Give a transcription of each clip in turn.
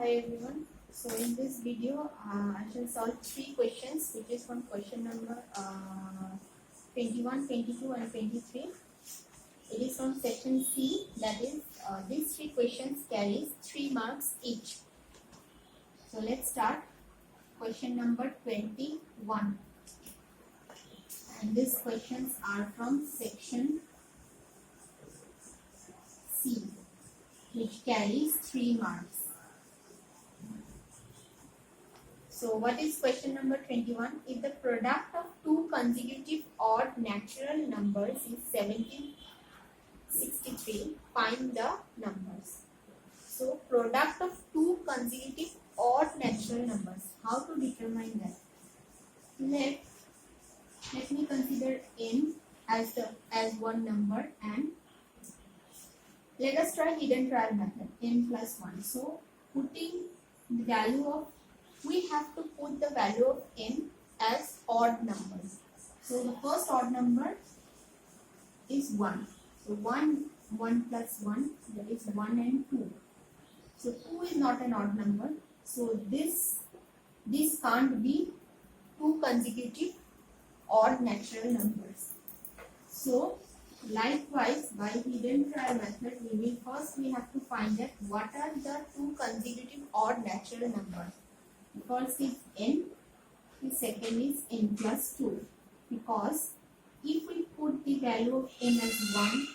Hi everyone. So in this video, I shall solve three questions, which is from question number 21, 22 and 23. It is from section C, that is these three questions carries 3 marks each. So let's start. Question number 21. And these questions are from section C, which carries 3 marks. So what is question number 21? If the product of two consecutive odd natural numbers is 1763, find the numbers. So product of two consecutive odd natural numbers. How to determine that? Let me consider n as one number, and let us try hidden trial method, n plus 1. So putting the value of, we have to put the value of n as odd numbers. So the first odd number is 1. So 1 plus 1, that is 1 and 2. So 2 is not an odd number. So this can't be two consecutive odd natural numbers. So likewise, by hidden trial method, we have to find out what are the two consecutive odd natural numbers. The first is n, the second is n plus 2. Because if we put the value of n as 1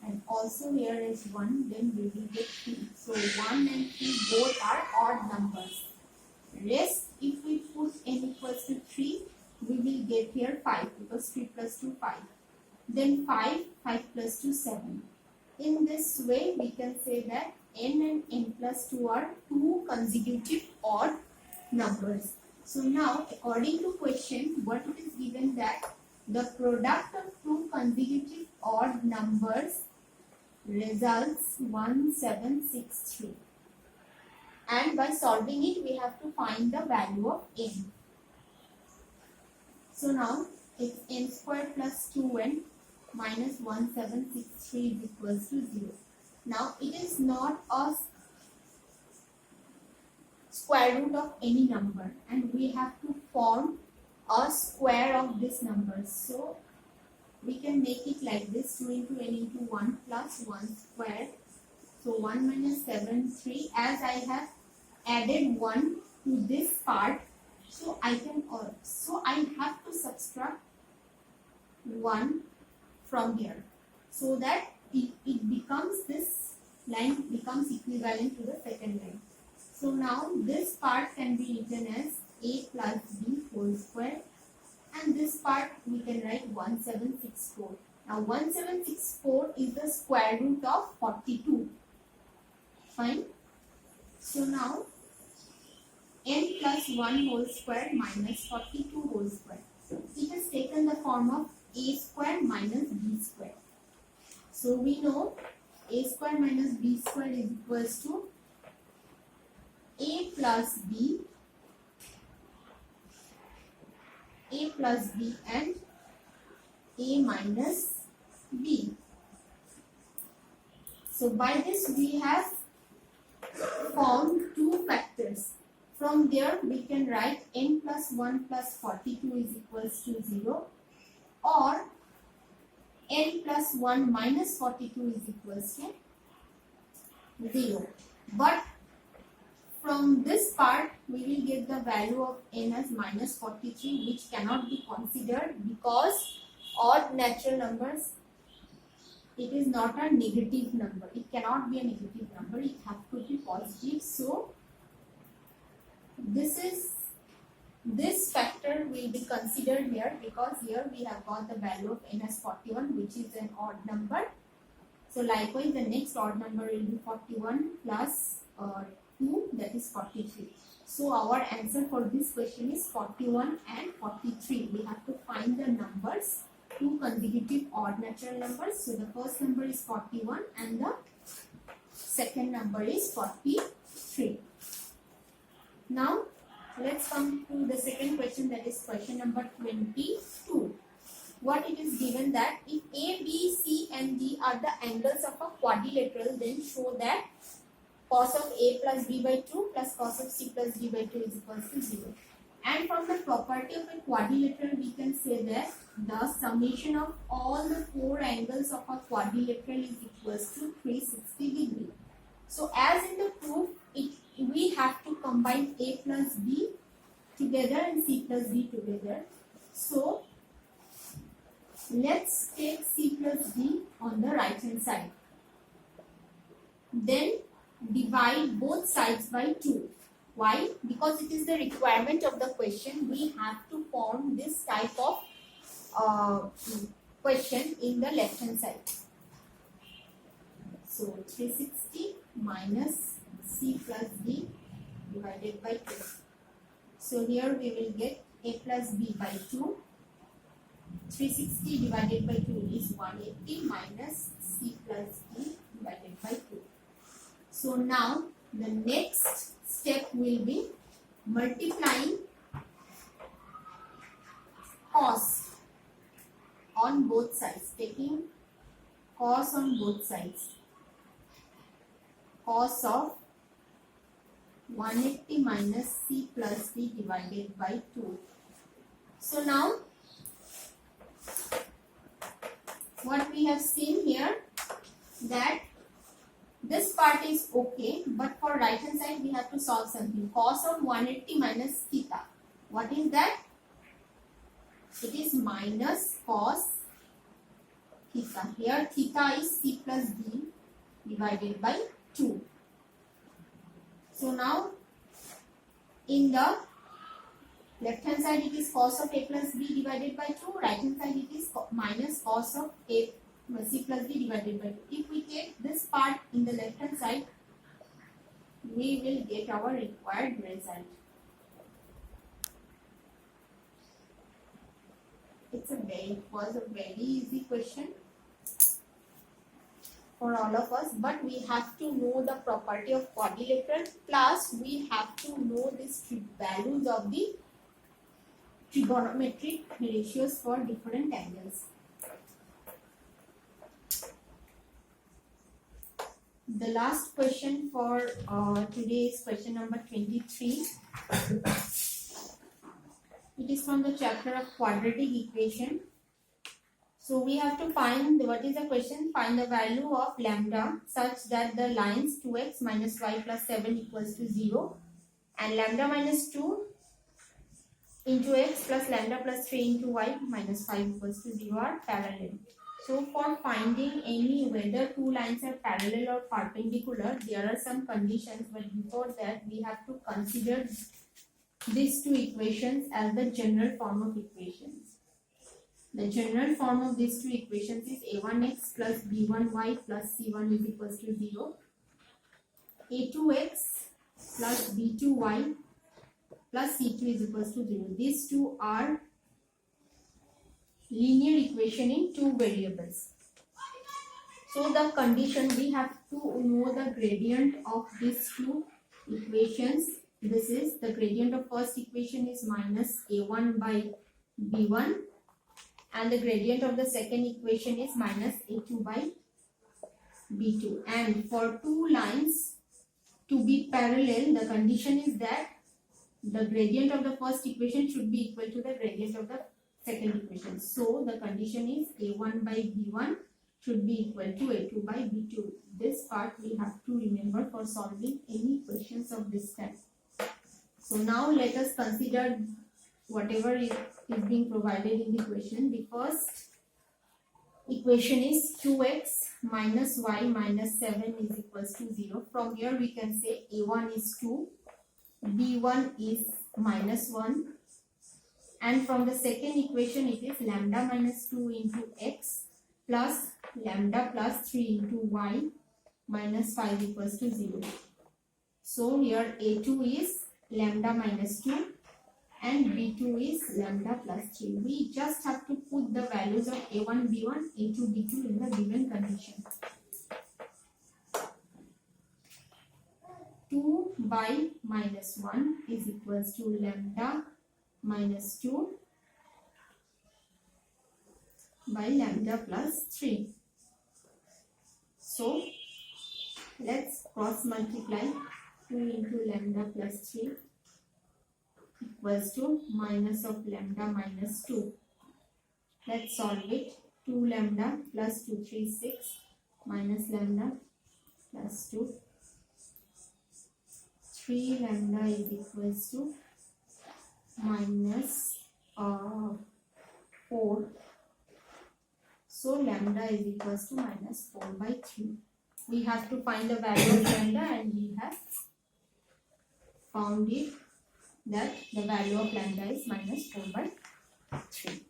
and also here as 1, then we will get 3. So 1 and 3 both are odd numbers. Rest, if we put n equals to 3, we will get here 5, because 3 plus 2, 5. Then 5 plus 2, 7. In this way, we can say that n and n plus 2 are two consecutive odd numbers. So now, according to question, what it is given that the product of two consecutive odd numbers results 1763. And by solving it, we have to find the value of n. So now, it's n squared plus 2n minus 1763 is equals to 0. Now, it is not a square root of any number, and we have to form a square of this number. So we can make it like this: 2 into n into 1 plus 1 square. So 1 minus 7, 3. As I have added 1 to this part, so I have to subtract 1 from here, so that it becomes, this line becomes equivalent to the second line. So now this part can be written as a plus b whole square, and this part we can write 1764. Now 1764 is the square root of 42. Fine. So now n plus 1 whole square minus 42 whole square. It has taken the form of a square minus b square. So we know a square minus b square is equals to a plus b and a minus b. So by this we have formed two factors. From there we can write n plus 1 plus 42 is equals to 0, or n plus 1 minus 42 is equals to 0. But from this part, we will get the value of n as minus 43, which cannot be considered because odd natural numbers, it is not a negative number. It cannot be a negative number. It has to be positive. So this factor will be considered here, because here we have got the value of n as 41, which is an odd number. So likewise, the next odd number will be 41 plus 2, that is 43. So our answer for this question is 41 and 43. We have to find the numbers, two consecutive odd natural numbers. So the first number is 41 and the second number is 43. Now let's come to the second question, that is question number 22. What it is given that if A, B, C and D are the angles of a quadrilateral, then show that cos of a plus b by 2 plus cos of c plus d by 2 is equals to 0. And from the property of a quadrilateral, we can say that the summation of all the four angles of a quadrilateral is equals to 360 degree. So as in the proof, we have to combine a plus b together and c plus d together. So let's take c plus d on the right hand side. Then divide both sides by 2. Why? Because it is the requirement of the question. We have to form this type of question in the left hand side. So 360 minus c plus d divided by 2. So here we will get a plus b by 2. 360 divided by 2 is 180 minus c plus d divided by 2. So now the next step will be multiplying cos on both sides, taking cos on both sides. Cos of 180 minus c plus d divided by 2. So now what we have seen here, that this part is okay, but for right hand side we have to solve something. Cos of 180 minus theta. What is that? It is minus cos theta. Here theta is c plus d divided by 2. So now in the left hand side it is cos of a plus b divided by 2. Right hand side it is minus cos of a c plus d divided by 2. If we take this part in the left hand side, we will get our required result. It was a very easy question for all of us, but we have to know the property of quadrilateral, plus we have to know these values of the trigonometric ratios for different angles. The last question for today is question number 23. It is from the chapter of quadratic equation. So we have to find, what is the question? Find the value of lambda such that the lines 2x minus y plus 7 equals to 0 and lambda minus 2 into x plus lambda plus 3 into y minus 5 equals to 0 are parallel. So for finding any whether two lines are parallel or perpendicular, there are some conditions, but before that we have to consider these two equations as the general form of equations. The general form of these two equations is a1x plus b1y plus c1 is equals to 0, a2x plus b2y plus c2 is equals to 0. These two are linear equation in two variables. So the condition, we have to know the gradient of these two equations. This is the gradient of first equation is minus a1 by b1 and the gradient of the second equation is minus a2 by b2. And for two lines to be parallel, the condition is that the gradient of the first equation should be equal to the gradient of the second equation. So the condition is a1 by b1 should be equal to a2 by b2. This part we have to remember for solving any questions of this type. So now let us consider whatever is being provided in the question. The first equation is 2x minus y minus 7 is equals to 0. From here we can say a1 is 2, b1 is minus 1, and from the second equation it is lambda minus 2 into x plus lambda plus 3 into y minus 5 equals to 0. So here a2 is lambda minus 2 and b2 is lambda plus 3. We just have to put the values of a1, b1, a2, b2 in the given condition. 2 by minus 1 is equals to lambda minus 2 by lambda plus 3. So Let's cross multiply. 2 into lambda plus 3 equals to minus of lambda minus 2. Let's solve it. 2 lambda plus 2, 3, 6 minus lambda plus 2. 3 lambda is equals to minus 4. So lambda is equals to minus 4 by 3. We have to find the value of lambda, and we have found it that the value of lambda is minus 4 by 3.